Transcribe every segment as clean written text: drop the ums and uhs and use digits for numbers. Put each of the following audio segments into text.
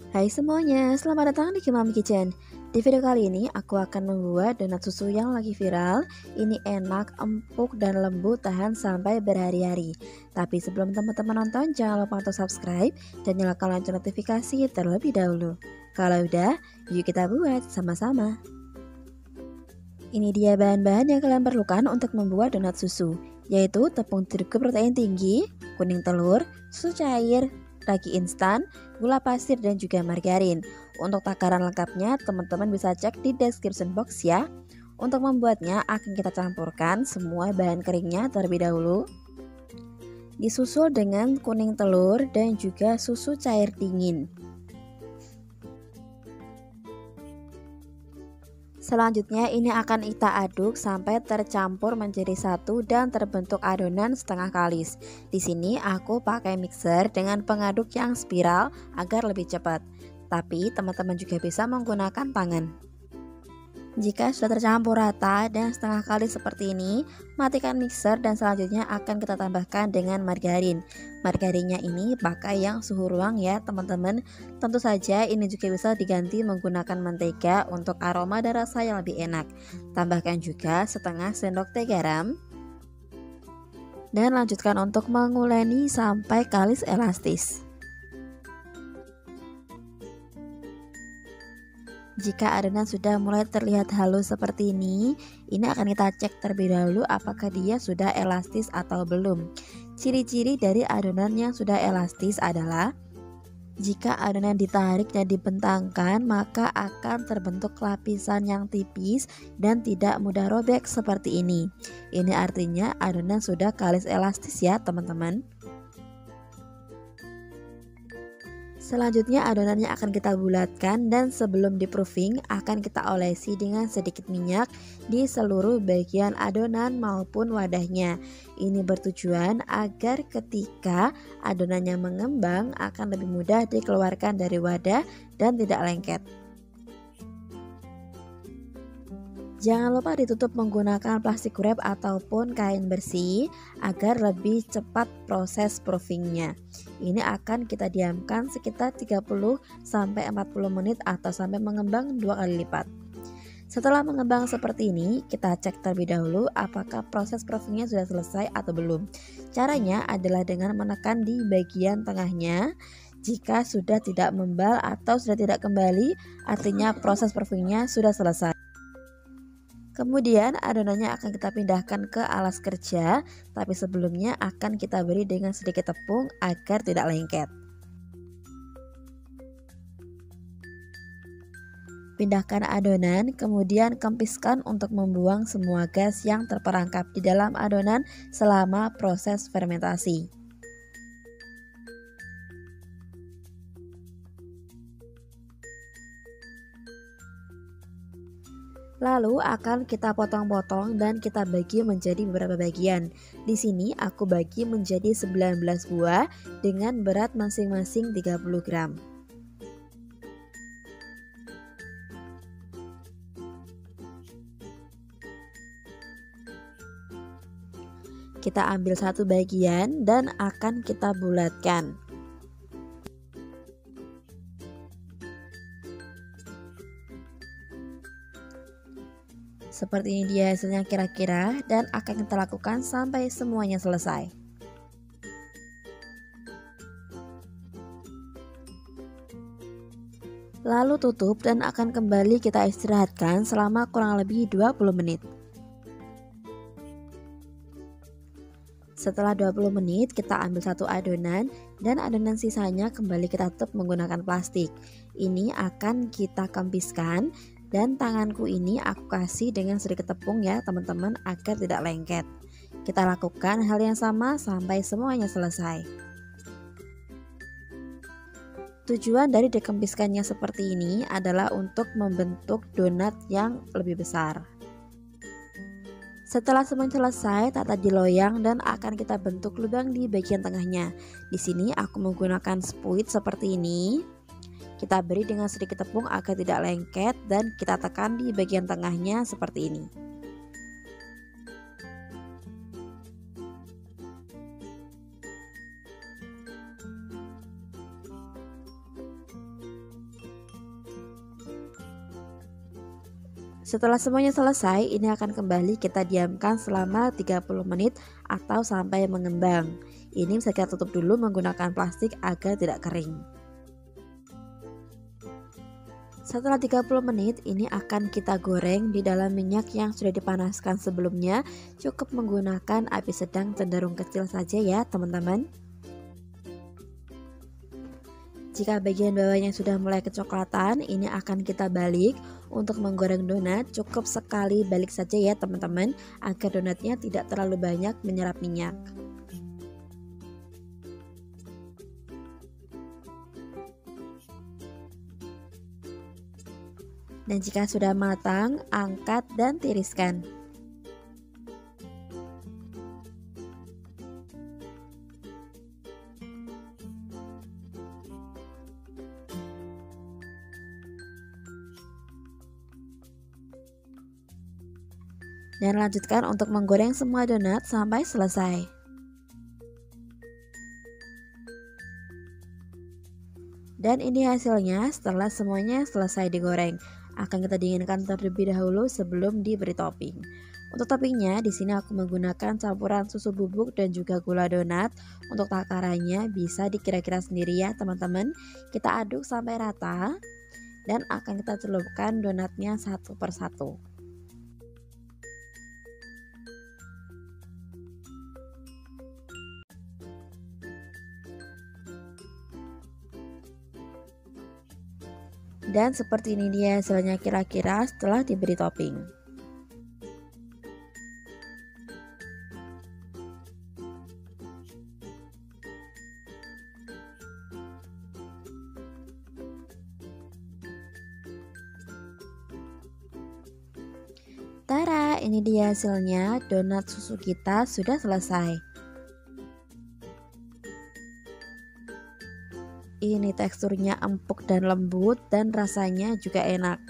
Hai semuanya, selamat datang di Kimam Kitchen. Di video kali ini aku akan membuat donat susu yang lagi viral. Ini enak, empuk, dan lembut tahan sampai berhari-hari. Tapi sebelum teman-teman nonton, jangan lupa untuk subscribe dan nyalakan lonceng notifikasi terlebih dahulu. Kalau udah, yuk kita buat sama-sama. Ini dia bahan-bahan yang kalian perlukan untuk membuat donat susu, yaitu tepung terigu protein tinggi, kuning telur, susu cair, ragi instan, gula pasir, dan juga margarin. Untuk takaran lengkapnya, teman-teman bisa cek di description box ya. Untuk membuatnya, akan kita campurkan semua bahan keringnya terlebih dahulu. Disusul dengan kuning telur dan juga susu cair dingin. Selanjutnya ini akan kita aduk sampai tercampur menjadi satu dan terbentuk adonan setengah kalis. Di sini aku pakai mixer dengan pengaduk yang spiral agar lebih cepat. Tapi teman-teman juga bisa menggunakan tangan. Jika sudah tercampur rata dan setengah kali seperti ini, matikan mixer dan selanjutnya akan kita tambahkan dengan margarin. Margarinnya ini pakai yang suhu ruang ya teman-teman. Tentu saja ini juga bisa diganti menggunakan mentega untuk aroma dan rasa yang lebih enak. Tambahkan juga setengah sendok teh garam. Dan lanjutkan untuk menguleni sampai kalis elastis. Jika adonan sudah mulai terlihat halus seperti ini akan kita cek terlebih dahulu apakah dia sudah elastis atau belum. Ciri-ciri dari adonan yang sudah elastis adalah jika adonan ditarik dan dibentangkan, maka akan terbentuk lapisan yang tipis dan tidak mudah robek seperti ini. Ini artinya adonan sudah kalis elastis ya teman-teman. Selanjutnya adonannya akan kita bulatkan dan sebelum di-proofing akan kita olesi dengan sedikit minyak di seluruh bagian adonan maupun wadahnya. Ini bertujuan agar ketika adonannya mengembang akan lebih mudah dikeluarkan dari wadah dan tidak lengket. Jangan lupa ditutup menggunakan plastik wrap ataupun kain bersih agar lebih cepat proses proofingnya. Ini akan kita diamkan sekitar 30-40 menit atau sampai mengembang 2 kali lipat. Setelah mengembang seperti ini, kita cek terlebih dahulu apakah proses proofingnya sudah selesai atau belum. Caranya adalah dengan menekan di bagian tengahnya. Jika sudah tidak membal atau sudah tidak kembali, artinya proses proofingnya sudah selesai. Kemudian adonannya akan kita pindahkan ke alas kerja, tapi sebelumnya akan kita beri dengan sedikit tepung agar tidak lengket. Pindahkan adonan, kemudian kempiskan untuk membuang semua gas yang terperangkap di dalam adonan selama proses fermentasi. Lalu akan kita potong-potong dan kita bagi menjadi beberapa bagian. Di sini aku bagi menjadi 19 buah dengan berat masing-masing 30 gram. Kita ambil satu bagian dan akan kita bulatkan. Seperti ini dia hasilnya kira-kira dan akan kita lakukan sampai semuanya selesai. Lalu tutup dan akan kembali kita istirahatkan selama kurang lebih 20 menit. Setelah 20 menit kita ambil satu adonan dan adonan sisanya kembali kita tutup menggunakan plastik. Ini akan kita kempiskan. Dan tanganku ini aku kasih dengan sedikit tepung ya teman-teman agar tidak lengket. Kita lakukan hal yang sama sampai semuanya selesai. Tujuan dari dikempiskannya seperti ini adalah untuk membentuk donat yang lebih besar. Setelah semuanya selesai, tata di loyang dan akan kita bentuk lubang di bagian tengahnya. Di sini aku menggunakan spuit seperti ini. Kita beri dengan sedikit tepung agar tidak lengket dan kita tekan di bagian tengahnya seperti ini. Setelah semuanya selesai, ini akan kembali kita diamkan selama 30 menit atau sampai mengembang. Ini bisa kita tutup dulu menggunakan plastik agar tidak kering. Setelah 30 menit, ini akan kita goreng di dalam minyak yang sudah dipanaskan sebelumnya. Cukup menggunakan api sedang cenderung kecil saja ya teman-teman. Jika bagian bawahnya sudah mulai kecoklatan, ini akan kita balik. Untuk menggoreng donat cukup sekali balik saja ya teman-teman, agar donatnya tidak terlalu banyak menyerap minyak. Dan jika sudah matang, angkat dan tiriskan. Dan lanjutkan untuk menggoreng semua donat sampai selesai. Dan ini hasilnya setelah semuanya selesai digoreng. Akan kita dinginkan terlebih dahulu sebelum diberi topping. Untuk toppingnya di sini aku menggunakan campuran susu bubuk dan juga gula donat. Untuk takarannya bisa dikira-kira sendiri ya teman-teman. Kita aduk sampai rata dan akan kita celupkan donatnya satu persatu. Dan seperti ini dia hasilnya kira-kira setelah diberi topping. Tara, ini dia hasilnya, donat susu kita sudah selesai. Ini teksturnya empuk dan lembut dan rasanya juga enak.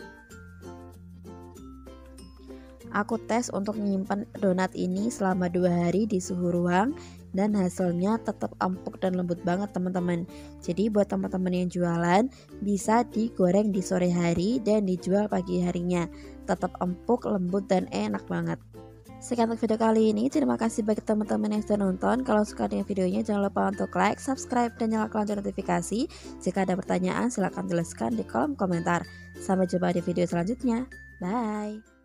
Aku tes untuk menyimpan donat ini selama 2 hari di suhu ruang dan hasilnya tetap empuk dan lembut banget teman-teman. Jadi buat teman-teman yang jualan bisa digoreng di sore hari dan dijual pagi harinya. Tetap empuk, lembut dan enak banget. Sekian untuk video kali ini, terima kasih bagi teman-teman yang sudah nonton. Kalau suka dengan videonya jangan lupa untuk like, subscribe, dan nyalakan lonceng notifikasi. Jika ada pertanyaan silahkan tuliskan di kolom komentar. Sampai jumpa di video selanjutnya. Bye.